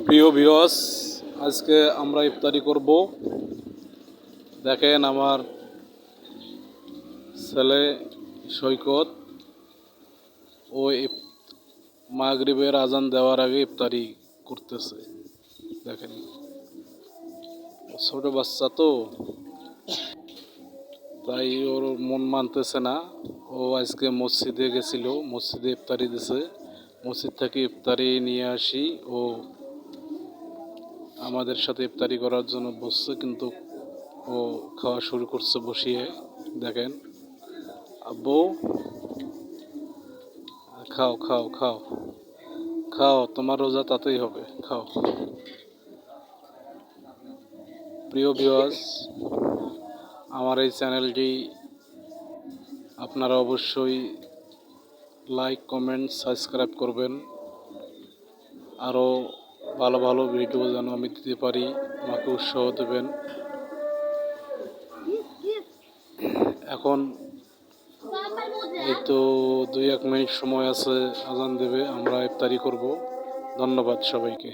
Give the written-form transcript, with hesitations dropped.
প্রিয় ভিউয়ার্স, আজকে আমরা ইফতারি করব। দেখেন আমার ছেলে সৈকত ও মাগরিবের আজান দেওয়ার আগে ইফতারি করতেছে। দেখেন ছোট বাচ্চা তো, তাই ওর মন মানতেছে না। ও আজকে মসজিদে গেছিল, মসজিদে ইফতারি দিছে। মসজিদ থেকে ইফতারি নিয়ে আসি ও আমাদের সাথে ইফতারি করার জন্য বসছে, কিন্তু ও খাওয়া শুরু করছে বসিয়ে। দেখেন আব্বু, খাও খাও খাও খাও, তোমার রোজা তাতেই হবে, খাও। প্রিয় ভিউয়ার্স, আমার এই চ্যানেলটি আপনারা অবশ্যই লাইক, কমেন্ট, সাবস্ক্রাইব করবেন। আরও ভালো ভালো ভিডিও যেন আমি দিতে পারি, আমাকে উৎসাহ দেবেন। এখন এই তো 2-1 মিনিট সময় আছে, আজান দেবে, আমরা ইফতারি করব। ধন্যবাদ সবাইকে।